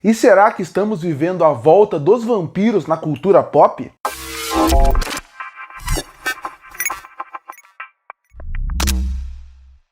E será que estamos vivendo a volta dos vampiros na cultura pop?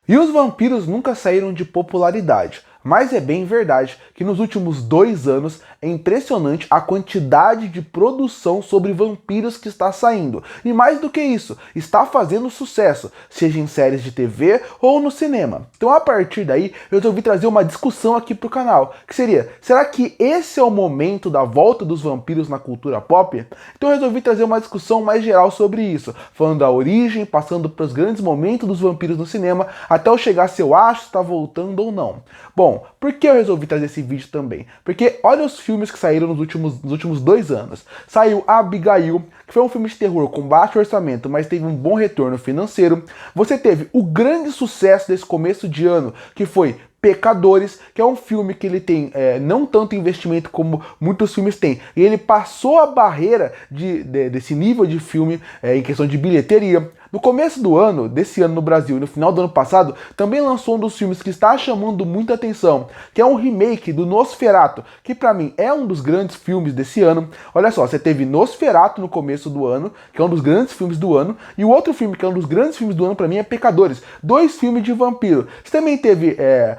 E os vampiros nunca saíram de popularidade, mas é bem verdade que nos últimos 2 anos é impressionante a quantidade de produção sobre vampiros que está saindo. E mais do que isso, está fazendo sucesso, seja em séries de TV ou no cinema. Então a partir daí eu resolvi trazer uma discussão aqui pro canal, que seria, será que esse é o momento da volta dos vampiros na cultura pop? Então eu resolvi trazer uma discussão mais geral sobre isso, falando da origem, passando para os grandes momentos dos vampiros no cinema, até eu chegar se eu acho que está voltando ou não. Bom, por que eu resolvi trazer esse vídeo também? Porque olha os filmes que saíram nos últimos 2 anos. Saiu Abigail, que foi um filme de terror com baixo orçamento, mas teve um bom retorno financeiro. Você teve o grande sucesso desse começo de ano, que foi Pecadores, que é um filme que ele tem não tanto investimento como muitos filmes têm. E ele passou a barreira desse nível de filme em questão de bilheteria. No começo do ano, desse ano no Brasil e no final do ano passado, também lançou um dos filmes que está chamando muita atenção, que é um remake do Nosferatu, que pra mim é um dos grandes filmes desse ano. Olha só, você teve Nosferatu no começo do ano, que é um dos grandes filmes do ano, e o outro filme que é um dos grandes filmes do ano pra mim é Pecadores, 2 filmes de vampiro. Você também teve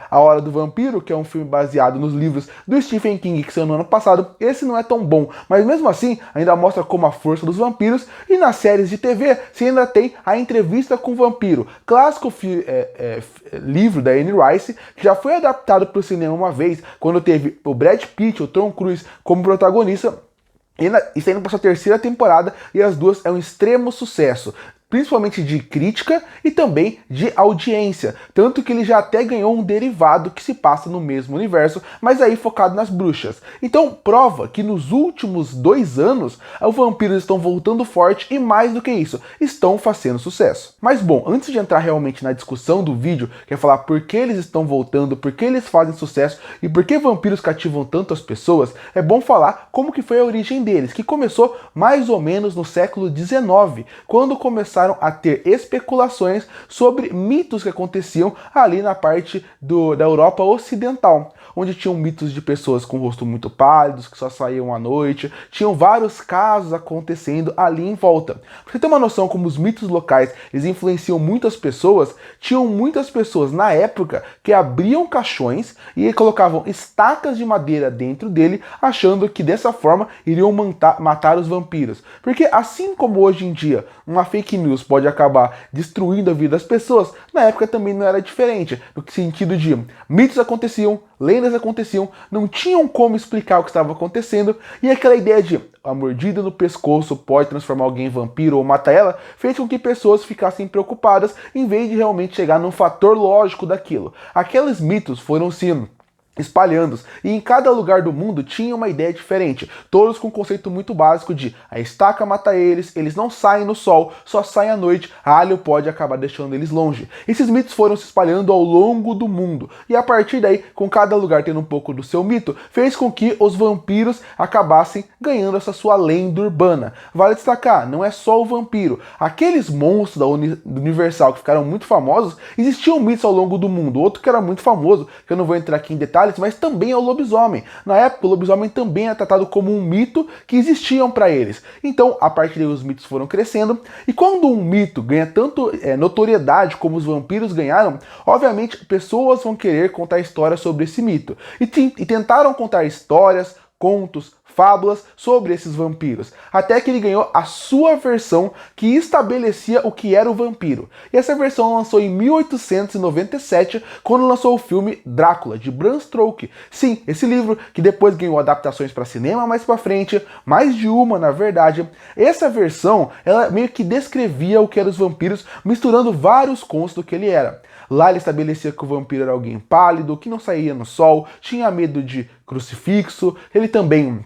A Hora do Vampiro, que é um filme baseado nos livros do Stephen King, que saiu no ano passado. Esse não é tão bom, mas mesmo assim ainda mostra como a força dos vampiros. E nas séries de TV você ainda tem A Entrevista com o Vampiro, clássico livro da Anne Rice, que já foi adaptado para o cinema uma vez, quando teve o Brad Pitt, o Tom Cruise como protagonista. E está indo para sua 3ª temporada e as duas é um extremo sucesso, principalmente de crítica e também de audiência, tanto que ele já até ganhou um derivado que se passa no mesmo universo, mas aí focado nas bruxas. Então prova que nos últimos 2 anos os vampiros estão voltando forte e mais do que isso, estão fazendo sucesso. Mas bom, antes de entrar realmente na discussão do vídeo, que é falar por que eles estão voltando, por que eles fazem sucesso e por que vampiros cativam tanto as pessoas, é bom falar como que foi a origem deles, que começou mais ou menos no século XIX, quando começaram a ter especulações sobre mitos que aconteciam ali na parte da Europa Ocidental, onde tinham mitos de pessoas com o rosto muito pálidos, que só saíam à noite, tinham vários casos acontecendo ali em volta. Pra você ter uma noção como os mitos locais eles influenciam muitas pessoas, tinham muitas pessoas na época que abriam caixões e colocavam estacas de madeira dentro dele, achando que dessa forma iriam matar os vampiros. Porque assim como hoje em dia uma fake news pode acabar destruindo a vida das pessoas, na época também não era diferente, no sentido de mitos aconteciam, lendas aconteciam, não tinham como explicar o que estava acontecendo, e aquela ideia de a mordida no pescoço pode transformar alguém em vampiro ou matar ela, fez com que pessoas ficassem preocupadas em vez de realmente chegar num fator lógico daquilo. Aqueles mitos foram sim espalhando, e em cada lugar do mundo tinha uma ideia diferente, todos com um conceito muito básico de a estaca mata eles, eles não saem no sol, só saem à noite, a alho pode acabar deixando eles longe. Esses mitos foram se espalhando ao longo do mundo, e a partir daí, com cada lugar tendo um pouco do seu mito, fez com que os vampiros acabassem ganhando essa sua lenda urbana. Vale destacar, não é só o vampiro, aqueles monstros do Universal que ficaram muito famosos, existiam mitos ao longo do mundo. Outro que era muito famoso, que eu não vou entrar aqui em detalhes, mas também é o lobisomem. Na época, o lobisomem também é tratado como um mito que existiam para eles. Então, a partir daí, os mitos foram crescendo, e quando um mito ganha tanto notoriedade como os vampiros ganharam, obviamente, pessoas vão querer contar histórias sobre esse mito. E tentaram contar histórias, contos, fábulas sobre esses vampiros, até que ele ganhou a sua versão que estabelecia o que era o vampiro. E essa versão lançou em 1897, quando lançou o filme Drácula, de Bram Stoker. Sim, esse livro que depois ganhou adaptações para cinema mais para frente, mais de uma na verdade. Essa versão, ela meio que descrevia o que eram os vampiros, misturando vários contos do que ele era. Lá ele estabelecia que o vampiro era alguém pálido, que não saía no sol, tinha medo de crucifixo, ele também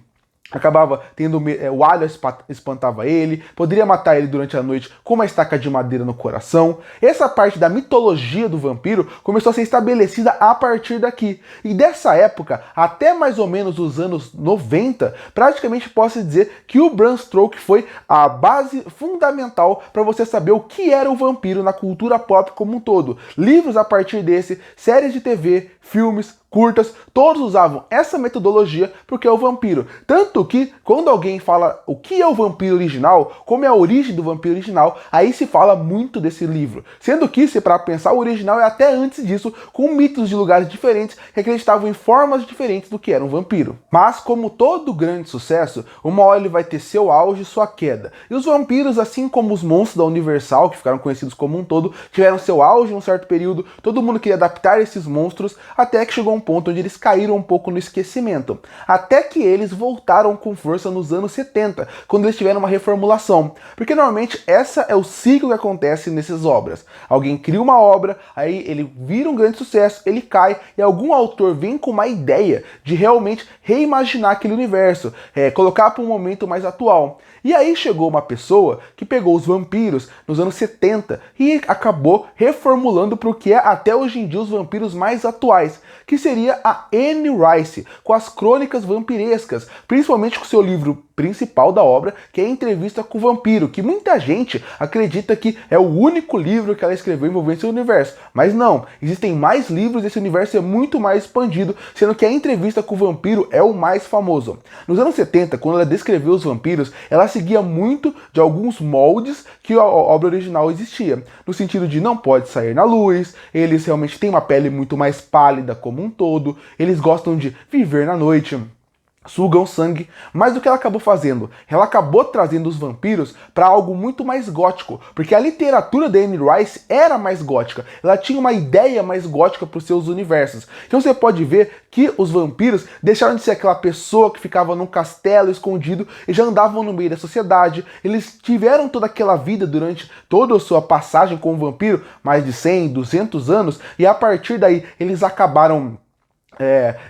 acabava tendo o alho espantava ele, poderia matar ele durante a noite com uma estaca de madeira no coração. Essa parte da mitologia do vampiro começou a ser estabelecida a partir daqui. E dessa época, até mais ou menos os anos 90, praticamente posso dizer que o Bram Stoker foi a base fundamental para você saber o que era o vampiro na cultura pop como um todo. Livros a partir desse, séries de TV, filmes, curtas, todos usavam essa metodologia porque é o vampiro. Tanto que, quando alguém fala o que é o vampiro original, como é a origem do vampiro original, aí se fala muito desse livro. Sendo que, se para pensar, o original é até antes disso, com mitos de lugares diferentes que acreditavam em formas diferentes do que era um vampiro. Mas, como todo grande sucesso, uma hora ele vai ter seu auge e sua queda. E os vampiros, assim como os monstros da Universal, que ficaram conhecidos como um todo, tiveram seu auge em um certo período, todo mundo queria adaptar esses monstros, até que chegou um ponto onde eles caíram um pouco no esquecimento. Até que eles voltaram com força nos anos 70, quando eles tiveram uma reformulação. Porque normalmente essa é o ciclo que acontece nessas obras. Alguém cria uma obra, aí ele vira um grande sucesso, ele cai, e algum autor vem com uma ideia de realmente reimaginar aquele universo, colocar para um momento mais atual. E aí chegou uma pessoa que pegou os vampiros nos anos 70 e acabou reformulando para o que é até hoje em dia os vampiros mais atuais, que seria a Anne Rice, com as crônicas vampirescas, principalmente com seu livro principal da obra, que é a Entrevista com o Vampiro, que muita gente acredita que é o único livro que ela escreveu envolvendo esse universo. Mas não, existem mais livros, esse universo é muito mais expandido, sendo que a Entrevista com o Vampiro é o mais famoso. Nos anos 70, quando ela descreveu os vampiros, ela seguia muito de alguns moldes que a obra original existia, no sentido de não pode sair na luz, eles realmente têm uma pele muito mais pálida como um todo, eles gostam de viver na noite, sugam sangue, mas o que ela acabou fazendo? Ela acabou trazendo os vampiros para algo muito mais gótico, porque a literatura da Anne Rice era mais gótica, ela tinha uma ideia mais gótica para os seus universos. Então você pode ver que os vampiros deixaram de ser aquela pessoa que ficava num castelo escondido e já andavam no meio da sociedade, eles tiveram toda aquela vida durante toda a sua passagem como vampiro, mais de 100, 200 anos, e a partir daí eles acabaram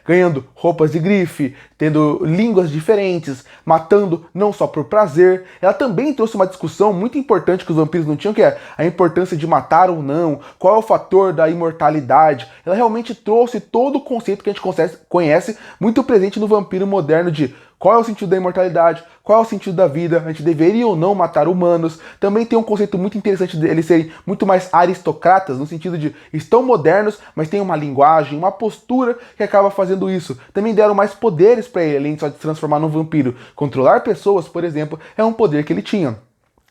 ganhando roupas de grife, tendo línguas diferentes, matando não só por prazer. Ela também trouxe uma discussão muito importante que os vampiros não tinham, que é a importância de matar ou não, qual é o fator da imortalidade. Ela realmente trouxe todo o conceito que a gente conhece muito presente no vampiro moderno de qual é o sentido da imortalidade, qual é o sentido da vida, a gente deveria ou não matar humanos. Também tem um conceito muito interessante de eles serem muito mais aristocratas, no sentido de estão modernos, mas tem uma linguagem, uma postura que acaba fazendo isso. Também deram mais poderes para ele, além de só de se transformar num vampiro. Controlar pessoas, por exemplo, é um poder que ele tinha.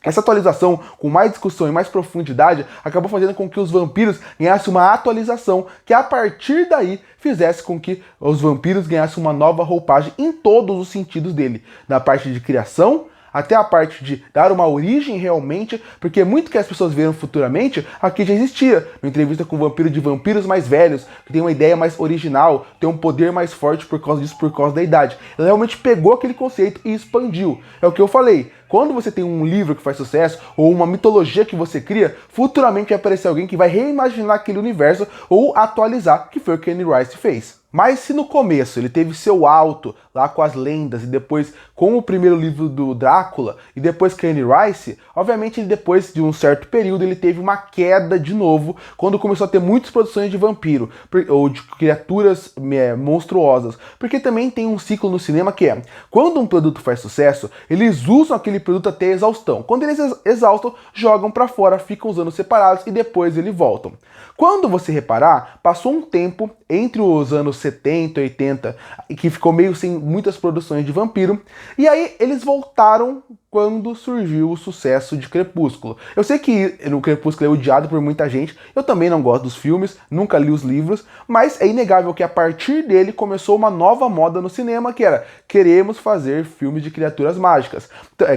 Essa atualização, com mais discussão e mais profundidade, acabou fazendo com que os vampiros ganhassem uma atualização que, a partir daí, fizesse com que os vampiros ganhassem uma nova roupagem em todos os sentidos dele. Da parte de criação, até a parte de dar uma origem realmente, porque muito que as pessoas viram futuramente, aqui já existia. Uma entrevista com o vampiro de vampiros mais velhos, que tem uma ideia mais original, tem um poder mais forte por causa disso, por causa da idade. Ela realmente pegou aquele conceito e expandiu. É o que eu falei. Quando você tem um livro que faz sucesso, ou uma mitologia que você cria, futuramente vai aparecer alguém que vai reimaginar aquele universo ou atualizar, que foi o que Anne Rice fez. Mas se no começo ele teve seu alto lá com as lendas e depois com o primeiro livro do Drácula e depois com Anne Rice, obviamente depois de um certo período ele teve uma queda de novo quando começou a ter muitas produções de vampiro ou de criaturas monstruosas, porque também tem um ciclo no cinema que é, quando um produto faz sucesso, eles usam aquele produto até a exaustão. Quando eles exaustam, jogam pra fora, ficam usando separados e depois eles voltam. Quando você reparar, passou um tempo entre os anos 70 e 80, que ficou meio sem muitas produções de vampiro, e aí eles voltaram quando surgiu o sucesso de Crepúsculo. Eu sei que o Crepúsculo é odiado por muita gente, eu também não gosto dos filmes, nunca li os livros, mas é inegável que a partir dele começou uma nova moda no cinema, que era, queremos fazer filmes de criaturas mágicas,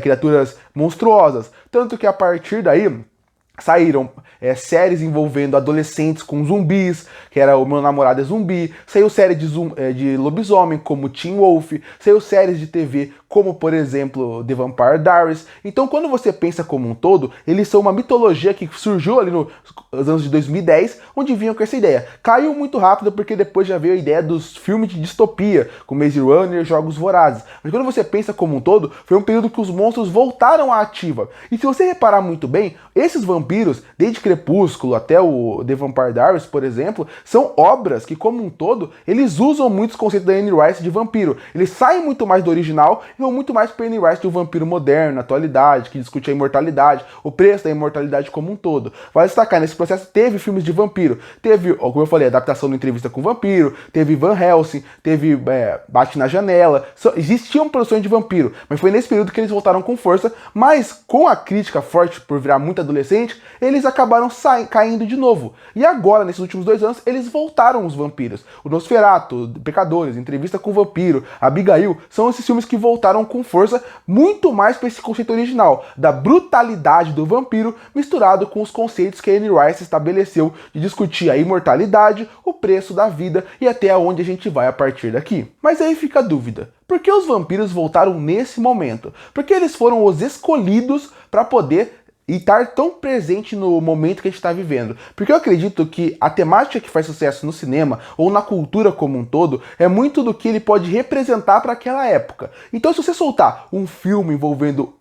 criaturas monstruosas, tanto que a partir daí saíram séries envolvendo adolescentes com zumbis, que era O Meu Namorado é Zumbi, saiu série de lobisomem, como Teen Wolf, saiu séries de TV, como, por exemplo, The Vampire Diaries. Então, quando você pensa como um todo, eles são uma mitologia que surgiu ali nos anos de 2010, onde vinham com essa ideia. Caiu muito rápido, porque depois já veio a ideia dos filmes de distopia, como Maze Runner e Jogos Vorazes. Mas quando você pensa como um todo, foi um período que os monstros voltaram à ativa. E se você reparar muito bem, esses vampiros, desde Crepúsculo até o The Vampire Diaries, por exemplo, são obras que, como um todo, eles usam muitos conceitos da Anne Rice de vampiro. Eles saem muito mais do original e vão muito mais para Pennywise de um vampiro moderno, na atualidade, que discute a imortalidade, o preço da imortalidade como um todo. Vale destacar, nesse processo teve filmes de vampiro, teve, como eu falei, adaptação do Entrevista com o Vampiro, teve Van Helsing, teve Bate na Janela, existiam produções de vampiro, mas foi nesse período que eles voltaram com força, mas com a crítica forte por virar muito adolescente, eles acabaram caindo de novo. E agora, nesses últimos 2 anos, eles voltaram os vampiros. O Nosferatu, Pecadores, Entrevista com o Vampiro, Abigail, são esses filmes que voltaram com força, muito mais para esse conceito original, da brutalidade do vampiro, misturado com os conceitos que a Anne Rice estabeleceu de discutir a imortalidade, o preço da vida e até onde a gente vai a partir daqui. Mas aí fica a dúvida. Por que os vampiros voltaram nesse momento? Porque eles foram os escolhidos para poder estar tão presente no momento que a gente está vivendo. Porque eu acredito que a temática que faz sucesso no cinema, ou na cultura como um todo, é muito do que ele pode representar para aquela época. Então se você soltar um filme envolvendo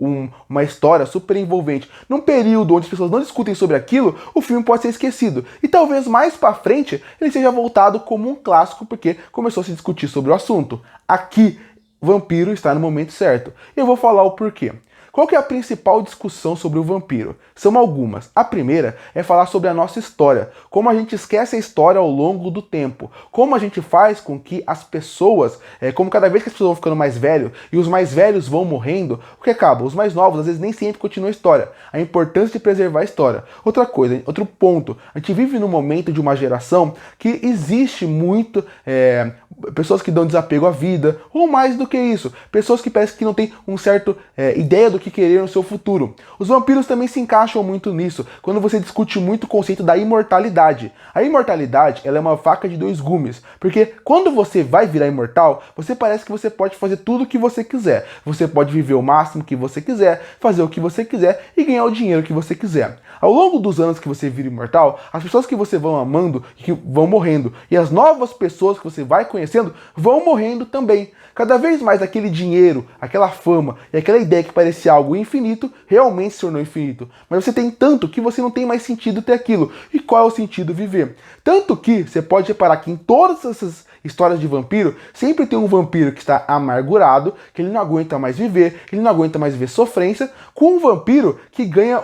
uma história super envolvente, num período onde as pessoas não discutem sobre aquilo, o filme pode ser esquecido. E talvez mais para frente ele seja voltado como um clássico, porque começou a se discutir sobre o assunto. Aqui, Vampiro está no momento certo. E eu vou falar o porquê. Qual que é a principal discussão sobre o vampiro? São algumas. A primeira é falar sobre a nossa história, como a gente esquece a história ao longo do tempo, como a gente faz com que as pessoas, como cada vez que as pessoas vão ficando mais velhos e os mais velhos vão morrendo, o que acaba? Os mais novos às vezes nem sempre continuam a história. A importância de preservar a história. Outra coisa, outro ponto, a gente vive num momento de uma geração que existe muito pessoas que dão desapego à vida, ou mais do que isso, pessoas que parecem que não têm um certo ideia do que querer no seu futuro. Os vampiros também se encaixam muito nisso, quando você discute muito o conceito da imortalidade. A imortalidade, ela é uma faca de 2 gumes, porque quando você vai virar imortal, você parece que você pode fazer tudo o que você quiser. Você pode viver o máximo que você quiser, fazer o que você quiser e ganhar o dinheiro que você quiser. Ao longo dos anos que você vira imortal, as pessoas que você vai amando que vão morrendo, e as novas pessoas que você vai conhecendo vão morrendo também. Cada vez mais aquele dinheiro, aquela fama e aquela ideia que parecia algo infinito, realmente se tornou infinito. Mas você tem tanto que você não tem mais sentido ter aquilo. E qual é o sentido viver? Tanto que você pode reparar que em todas essas histórias de vampiro, sempre tem um vampiro que está amargurado, que ele não aguenta mais viver, ele não aguenta mais ver sofrência, com um vampiro que ganha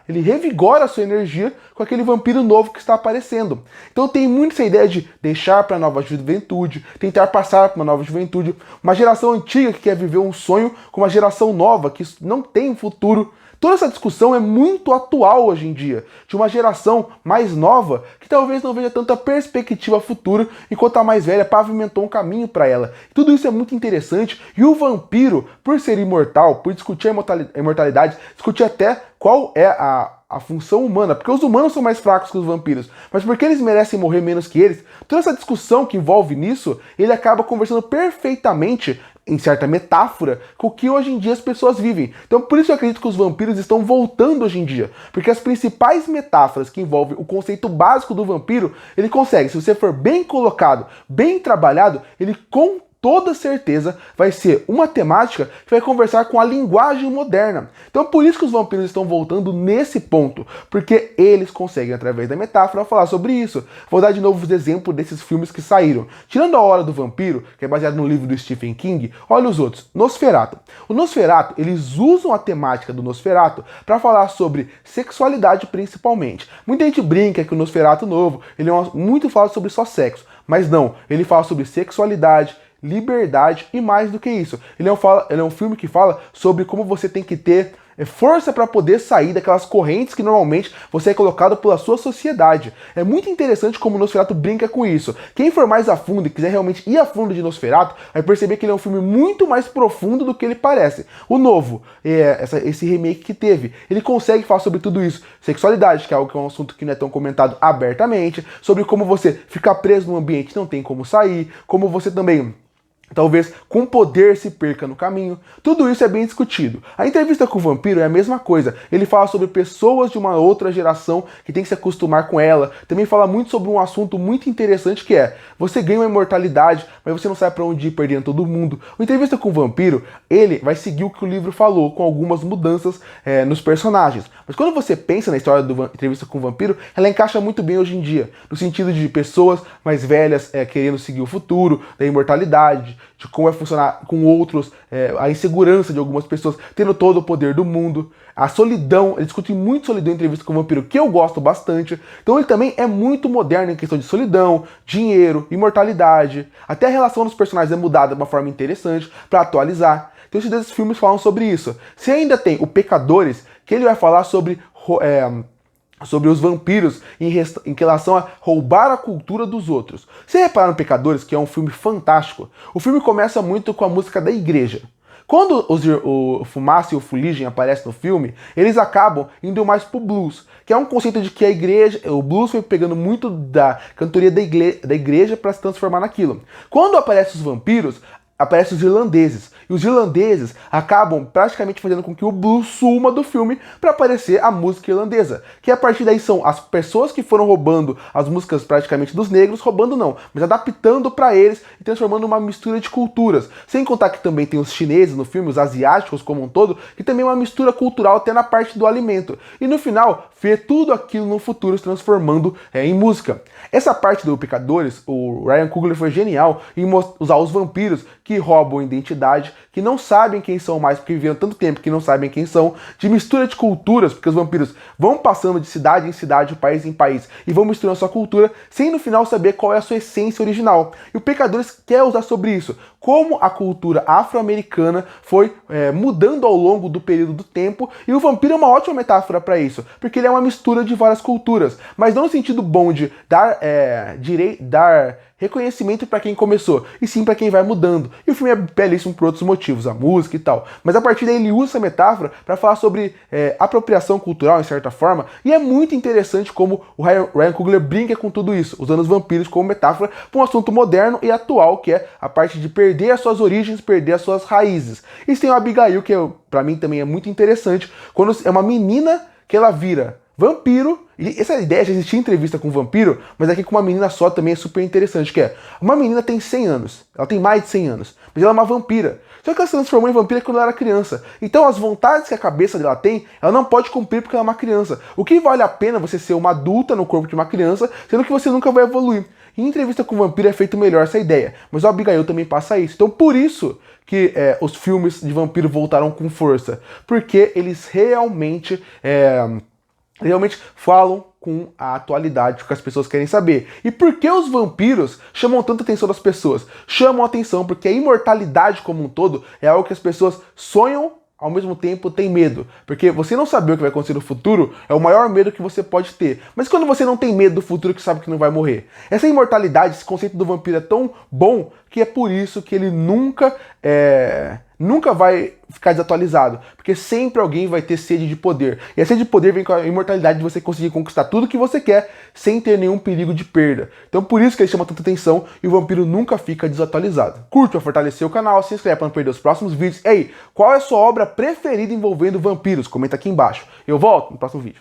ele revigora a sua energia com aquele vampiro novo que está aparecendo. Então tem muito essa ideia de deixar para a nova juventude, tentar passar para uma nova juventude, uma geração antiga que quer viver um sonho com uma geração nova que não tem um futuro. Toda essa discussão é muito atual hoje em dia, de uma geração mais nova que talvez não veja tanta perspectiva futura, enquanto a mais velha pavimentou um caminho para ela. Tudo isso é muito interessante e o vampiro, por ser imortal, por discutir a imortalidade, discutir até qual é a função humana, porque os humanos são mais fracos que os vampiros, mas porque eles merecem morrer menos que eles, toda essa discussão que envolve nisso, ele acaba conversando perfeitamente, em certa metáfora, com o que hoje em dia as pessoas vivem. Então por isso eu acredito que os vampiros estão voltando hoje em dia, porque as principais metáforas que envolvem o conceito básico do vampiro, ele consegue, se você for bem colocado, bem trabalhado, ele com toda certeza vai ser uma temática que vai conversar com a linguagem moderna. Então por isso que os vampiros estão voltando nesse ponto, porque eles conseguem, através da metáfora, falar sobre isso. Vou dar de novo os exemplos desses filmes que saíram. Tirando A Hora do Vampiro, que é baseado no livro do Stephen King, olha os outros. Nosferatu. O Nosferatu, eles usam a temática do Nosferatu para falar sobre sexualidade principalmente. Muita gente brinca que o Nosferatu novo, ele muito fala sobre só sexo, mas não, ele fala sobre sexualidade, liberdade e mais do que isso. Ele é um filme que fala sobre como você tem que ter força para poder sair daquelas correntes que normalmente você é colocado pela sua sociedade. É muito interessante como o Nosferatu brinca com isso. Quem for mais a fundo e quiser realmente ir a fundo de Nosferatu, vai perceber que ele é um filme muito mais profundo do que ele parece. O novo, esse remake que teve, ele consegue falar sobre tudo isso. Sexualidade, que é algo que é um assunto que não é tão comentado abertamente, sobre como você ficar preso num ambiente e não tem como sair, como você também talvez com poder se perca no caminho. Tudo isso é bem discutido. A Entrevista com o Vampiro é a mesma coisa. Ele fala sobre pessoas de uma outra geração que tem que se acostumar com ela. Também fala muito sobre um assunto muito interessante que é: você ganha uma imortalidade, mas você não sabe para onde ir perdendo todo mundo. O Entrevista com o Vampiro, ele vai seguir o que o livro falou, com algumas mudanças nos personagens. Mas quando você pensa na história do Entrevista com o Vampiro, ela encaixa muito bem hoje em dia, no sentido de pessoas mais velhas querendo seguir o futuro, da imortalidade, de como vai funcionar com outros, a insegurança de algumas pessoas tendo todo o poder do mundo, a solidão, ele discute muito solidão em Entrevista com o Vampiro, que eu gosto bastante. Então ele também é muito moderno em questão de solidão, dinheiro, imortalidade, até a relação dos personagens é mudada de uma forma interessante para atualizar. Então esses dois filmes falam sobre isso. Você ainda tem o Pecadores, que ele vai falar sobre os vampiros em relação a roubar a cultura dos outros. Você reparar no Pecadores, que é um filme fantástico, o filme começa muito com a música da igreja. Quando o Fumaça e o Fuligem aparecem no filme, eles acabam indo mais pro blues, que é um conceito de que a igreja, o blues foi pegando muito da cantoria da igreja para se transformar naquilo. Quando aparecem os vampiros, aparecem os irlandeses. E os irlandeses acabam praticamente fazendo com que o blues suma do filme para aparecer a música irlandesa. Que a partir daí são as pessoas que foram roubando as músicas praticamente dos negros, roubando não, mas adaptando para eles e transformando uma mistura de culturas. Sem contar que também tem os chineses no filme, os asiáticos como um todo, que também é uma mistura cultural até na parte do alimento. E no final, ver tudo aquilo no futuro se transformando em música. Essa parte do Pecadores, o Ryan Coogler foi genial em usar os vampiros que roubam identidade, que não sabem quem são mais, porque viveram tanto tempo que não sabem quem são, de mistura de culturas, porque os vampiros vão passando de cidade em cidade, de país em país, e vão misturando a sua cultura, sem no final saber qual é a sua essência original. E o Pecadores quer usar sobre isso, como a cultura afro-americana foi mudando ao longo do período do tempo, e o vampiro é uma ótima metáfora para isso, porque ele é uma mistura de várias culturas, mas não no sentido bom de dar reconhecimento para quem começou, e sim para quem vai mudando. E o filme é belíssimo por outros motivos, a música e tal. Mas a partir daí ele usa essa metáfora para falar sobre apropriação cultural, em certa forma, e é muito interessante como o Ryan Coogler brinca com tudo isso, usando os vampiros como metáfora para um assunto moderno e atual, que é a parte de perder as suas origens, perder as suas raízes. E tem o Abigail, que para mim também é muito interessante, quando é uma menina que ela vira vampiro, e essa ideia já existia em Entrevista com o Vampiro, mas aqui com uma menina só também é super interessante, que é, uma menina tem 100 anos, ela tem mais de 100 anos, mas ela é uma vampira. Só que ela se transformou em vampira quando ela era criança. Então as vontades que a cabeça dela tem, ela não pode cumprir porque ela é uma criança. O que vale a pena você ser uma adulta no corpo de uma criança, sendo que você nunca vai evoluir. Em Entrevista com o Vampiro é feito melhor essa ideia, mas o Abigail também passa isso. Então por isso que os filmes de vampiro voltaram com força, porque eles realmente falam com a atualidade, o que as pessoas querem saber. E por que os vampiros chamam tanta atenção das pessoas? Chamam a atenção porque a imortalidade como um todo é algo que as pessoas sonham, ao mesmo tempo tem medo. Porque você não saber o que vai acontecer no futuro é o maior medo que você pode ter. Mas quando você não tem medo do futuro, que sabe que não vai morrer? Essa imortalidade, esse conceito do vampiro é tão bom que é por isso que ele nunca vai ficar desatualizado, porque sempre alguém vai ter sede de poder. E a sede de poder vem com a imortalidade de você conseguir conquistar tudo que você quer sem ter nenhum perigo de perda. Então por isso que ele chama tanta atenção e o vampiro nunca fica desatualizado. Curte para fortalecer o canal, se inscreve para não perder os próximos vídeos. Ei, qual é a sua obra preferida envolvendo vampiros? Comenta aqui embaixo. Eu volto no próximo vídeo.